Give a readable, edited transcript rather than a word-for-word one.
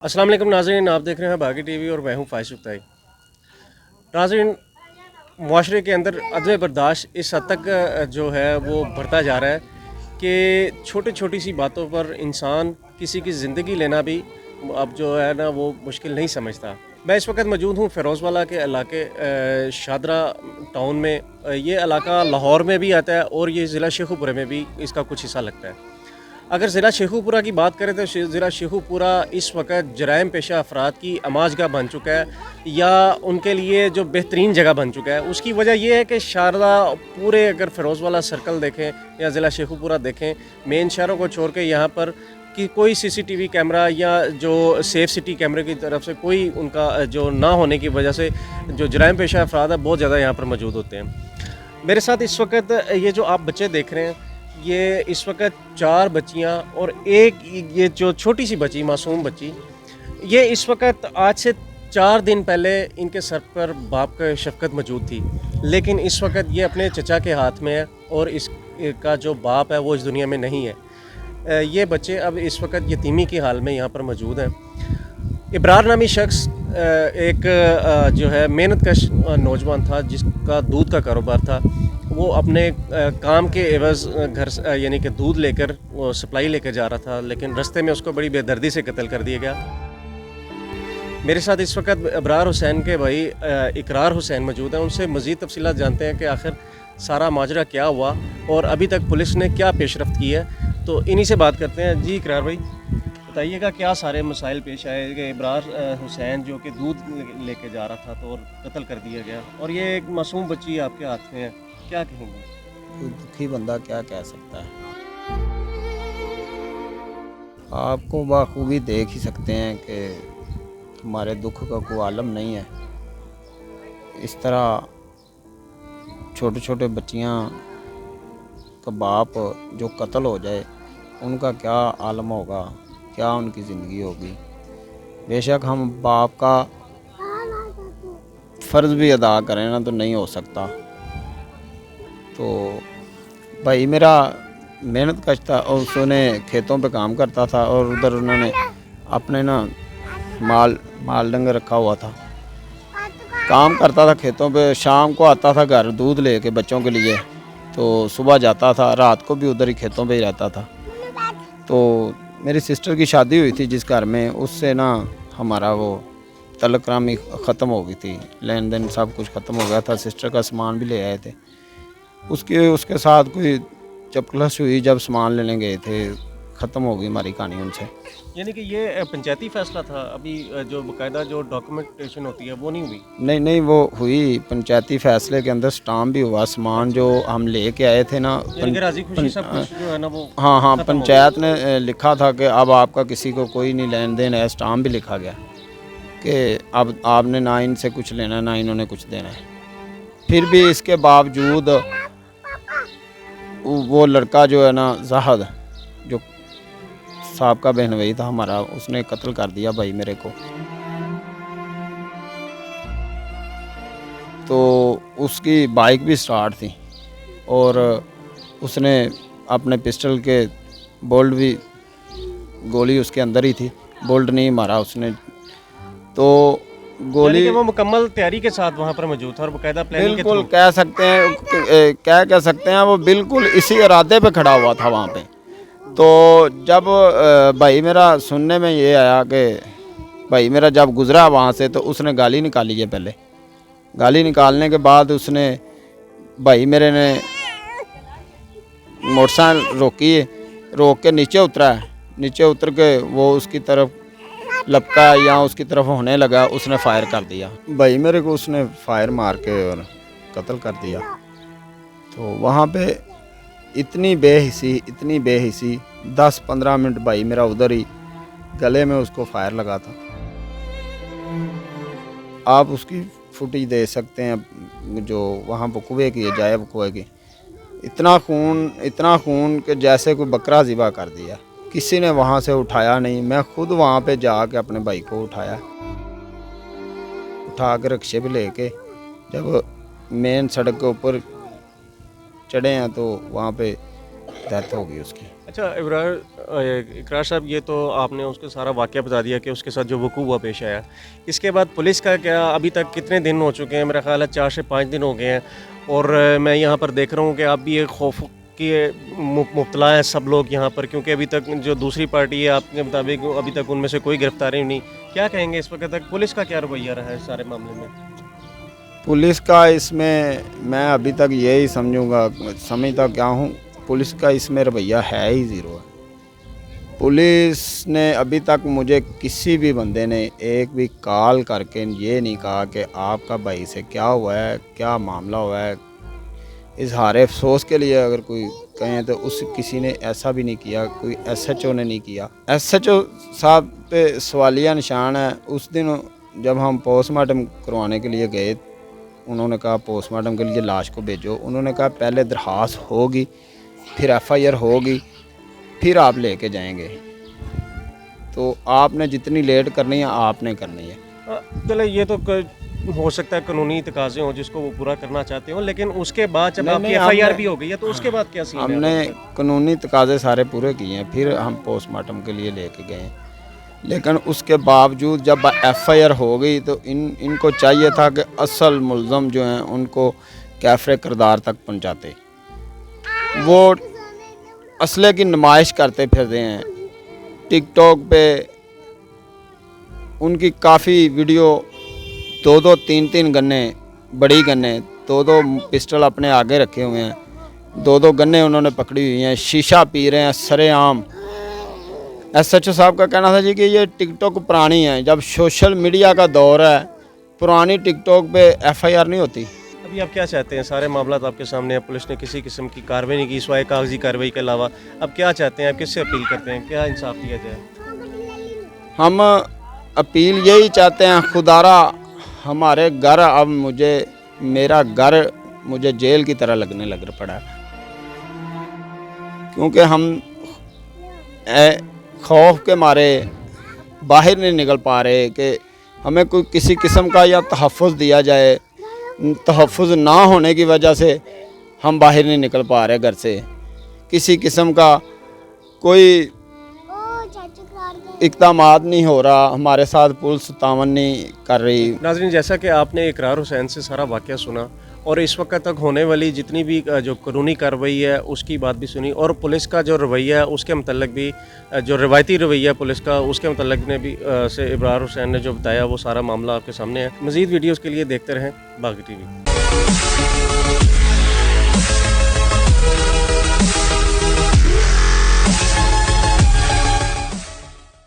अस्सलाम वालेकुम नाज़रीन, आप देख रहे हैं बागी टीवी और मैं हूं फाइज सुख्ताई। नाज़रीन, मुआशरे के अंदर अदब बर्दाश्त इस हद तक जो है वो बढ़ता जा रहा है कि छोटी छोटी सी बातों पर इंसान किसी की ज़िंदगी लेना भी अब जो है ना वो मुश्किल नहीं समझता। मैं इस वक्त मौजूद हूँ फ़िरोज़वाला के इलाके शादरा टाउन में। ये इलाका लाहौर में भी आता है और ये ज़िला शेखुपुरा में भी इसका कुछ हिस्सा लगता है। अगर ज़िला शेखुपुरा की बात करें तो ज़िला शेखुपुरा इस वक्त जराइम पेशा अफराद की अमाजगाह बन चुका है या उनके लिए जो बेहतरीन जगह बन चुका है। उसकी वजह यह है कि शारदा पूरे अगर फ़िरोज़वाला सर्कल देखें या ज़िला शेखुपुरा देखें, मेन शहरों को छोड़ के यहाँ पर कि कोई सीसीटीवी कैमरा या जो सेफ सिटी कैमरे की तरफ से कोई उनका जो ना होने की वजह से जो जराइम पेशा अफराद है बहुत ज़्यादा यहाँ पर मौजूद होते हैं। मेरे साथ इस वक्त ये जो आप बच्चे देख रहे हैं, ये इस वक्त 4 बच्चियां और एक ये जो छोटी सी बच्ची मासूम बच्ची, ये इस वक्त आज से 4 दिन पहले इनके सर पर बाप का शफ़क़त मौजूद थी, लेकिन इस वक्त ये अपने चचा के हाथ में है और इसका जो बाप है वो इस दुनिया में नहीं है। ये बच्चे अब इस वक्त यतीमी की हाल में यहाँ पर मौजूद हैं। इब्रार नामी शख्स एक जो है मेहनतकश नौजवान था जिसका दूध का कारोबार था। वो अपने काम के एवज़ घर यानी कि दूध लेकर वो सप्लाई लेकर जा रहा था, लेकिन रास्ते में उसको बड़ी बेदर्दी से कत्ल कर दिया गया। मेरे साथ इस वक्त इब्रार हुसैन के भाई इकरार हुसैन मौजूद हैं। उनसे मज़ीद तफसीलात जानते हैं कि आखिर सारा माजरा क्या हुआ और अभी तक पुलिस ने क्या पेशरफ्त की है, तो इन्हीं से बात करते हैं। जी इकरार भाई, बताइएगा क्या सारे मसाइल पेश आए कि इब्रार हुसैन जो कि दूध लेके जा रहा था तो और कत्ल कर दिया गया और ये एक मासूम बच्ची आपके हाथ में है, क्या कहेंगे? कोई दुखी बंदा क्या कह सकता है। आपको बाखूबी देख ही सकते हैं कि हमारे दुख का कोई आलम नहीं है। इस तरह छोटे छोटे बच्चियां का बाप जो कत्ल हो जाए, उनका क्या आलम होगा, क्या उनकी ज़िंदगी होगी। बेशक हम बाप का फ़र्ज़ भी अदा करें ना तो नहीं हो सकता। तो भाई मेरा मेहनत कश था और उसने खेतों पे काम करता था और उधर उन्होंने अपने ना माल डंगर रखा हुआ था, काम करता था खेतों पे। शाम को आता था घर दूध लेके बच्चों के लिए, तो सुबह जाता था, रात को भी उधर ही खेतों पे ही रहता था। तो मेरी सिस्टर की शादी हुई थी जिस घर में, उससे ना हमारा वो तल्लुक़ रामी ख़त्म हो गई थी, लेन देन सब कुछ ख़त्म हो गया था। सिस्टर का सामान भी ले आए थे, उसके साथ कोई चपकलश हुई जब सामान लेने गए थे, ख़त्म हो गई हमारी कहानी उनसे। यानी कि ये पंचायती फ़ैसला था, अभी जो बाकायदा जो डॉक्यूमेंटेशन होती है वो नहीं हुई? नहीं वो हुई पंचायती फ़ैसले के अंदर स्टाम्प भी हुआ। सामान जो हम लेके आए थे ना, यानी कि राज़ी खुशी सब कुछ जो है ना वो हाँ खत्म हो पंचायत ने लिखा था कि अब आपका किसी को कोई नहीं लेन देन है। स्टाम्प भी लिखा गया कि अब आपने ना इनसे कुछ लेना है ना इन्होंने कुछ देना है। फिर भी इसके बावजूद वो लड़का जो है ना ज़ाहद, जो साहब बहनोई था हमारा, उसने कत्ल कर दिया भाई मेरे को। तो उसकी बाइक भी स्टार्ट थी और उसने अपने पिस्टल के बोल्ट भी, गोली उसके अंदर ही थी, बोल्ट नहीं मारा उसने। तो गोली वो मुकम्मल तैयारी के साथ वहाँ पर मौजूद था और बाकायदा प्लानिंग के बिल्कुल थ्रू। कह सकते हैं, क्या कह सकते हैं, वो बिल्कुल इसी इरादे पे खड़ा हुआ था वहाँ पे। तो जब भाई मेरा सुनने में ये आया कि भाई मेरा जब गुज़रा वहाँ से, तो उसने गाली निकाली है। पहले गाली निकालने के बाद उसने भाई मेरे ने मोटरसाइकिल रोकी है, रोक के नीचे उतरा है। नीचे उतर के वो उसकी तरफ लपका या उसकी तरफ होने लगा, उसने फायर कर दिया भाई मेरे को। उसने फायर मार के और कत्ल कर दिया। तो वहाँ पे इतनी बेहिसी 10-15 मिनट भाई मेरा उधर ही गले में उसको फायर लगा था। आप उसकी फुटेज दे सकते हैं जो वहाँ पर कुएँ की जाए, कुएँ की इतना खून कि जैसे कोई बकरा ज़िबा कर दिया। किसी ने वहाँ से उठाया नहीं, मैं खुद वहाँ पे जाके अपने भाई को उठा के रिक्शे पे लेके जब मेन सड़क के ऊपर चढ़े हैं, तो वहाँ पे डेथ होगी उसकी। अच्छा इकरार साहब, ये तो आपने उसका सारा वाक़या बता दिया कि उसके साथ जो वक़ूअ हुआ पेश आया। इसके बाद पुलिस का क्या, अभी तक कितने दिन हो चुके हैं? मेरा ख़्याल है 4 से 5 दिन हो गए हैं, और मैं यहाँ पर देख रहा हूँ कि आप भी एक खौफ की मुब्तला हैं सब लोग यहाँ पर, क्योंकि अभी तक जो दूसरी पार्टी है आपके मुताबिक अभी तक उनमें से कोई गिरफ्तारी नहीं। क्या कहेंगे इस वक्त तक पुलिस का क्या रवैया रहा है इस सारे मामले में? पुलिस का इसमें मैं अभी तक यही समझता क्या हूँ, पुलिस का इसमें रवैया है ही ज़ीरो है। पुलिस ने अभी तक मुझे किसी भी बंदे ने एक भी कॉल करके ये नहीं कहा कि आपका भाई से क्या हुआ है, क्या मामला हुआ है। इजहार अफसोस के लिए अगर कोई कहें तो उस किसी ने ऐसा भी नहीं किया, कोई एसएचओ ने नहीं किया। एसएचओ साहब पे सवालिया निशान है। उस दिन जब हम पोस्टमार्टम करवाने के लिए गए, उन्होंने कहा पोस्टमार्टम के लिए लाश को भेजो। उन्होंने कहा पहले दरख्वास्त होगी, फिर एफआईआर होगी, फिर आप लेके जाएंगे। तो आपने जितनी लेट करनी है आपने करनी है। चलो ये तो हो सकता है कानूनी तकाज़े हों जिसको वो पूरा करना चाहते हो, लेकिन उसके बाद जब आपकी एफआईआर भी हो गई है तो उसके बाद क्या सीन है? हमने कानूनी तकाज़े सारे पूरे किए हैं, फिर हम पोस्टमार्टम के लिए लेके गए। लेकिन उसके बावजूद जब एफआईआर हो गई तो इनको चाहिए था कि असल मुल्ज़म जो हैं उनको कैफ़रे किरदार तक पहुंचाते। वो असले की नुमाइश करते फिरते हैं टिकटॉक पे। उनकी काफ़ी वीडियो 2-2 3-3 गन्ने, बड़ी गन्ने, 2-2 पिस्टल अपने आगे रखे हुए हैं, 2-2 गन्ने उन्होंने पकड़ी हुई हैं, शीशा पी रहे हैं सरेआम। एसएचओ साहब का कहना था जी कि ये टिकटॉक पुरानी है। जब सोशल मीडिया का दौर है, पुरानी टिकटॉक पे एफआईआर नहीं होती। अभी आप क्या चाहते हैं? सारे मामला आपके सामने है, पुलिस ने किसी किस्म की कार्रवाई नहीं की सिवाय कागजी कार्रवाई के अलावा। अब क्या चाहते हैं? आप किससे अपील करते हैं? क्या इंसाफ दिया जाए? हम अपील यही चाहते हैं, खुदारा हमारे घर अब मेरा घर मुझे जेल की तरह लगने लग पड़ा है, क्योंकि हम खौफ के मारे बाहर नहीं निकल पा रहे कि हमें कोई किसी किस्म का या तहफ़्फ़ुज़ दिया जाए। तहफ़्फ़ुज़ ना होने की वजह से हम बाहर नहीं निकल पा रहे घर से। किसी किस्म का कोई इक़दामात नहीं हो रहा, हमारे साथ पुलिस तावन नहीं कर रही। नाज़रीन, जैसा कि आपने इकरार हुसैन से सारा वाक़या सुना और इस वक्त तक होने वाली जितनी भी जो कानूनी कार्रवाई है उसकी बात भी सुनी, और पुलिस का जो रवैया है उसके मतलब भी, जो रवायती रवैया पुलिस का उसके मतलब ने भी से इकरार हुसैन ने जो बताया वो सारा मामला आपके सामने है। मज़ीद वीडियोज़ के लिए देखते रहें बागी टीवी।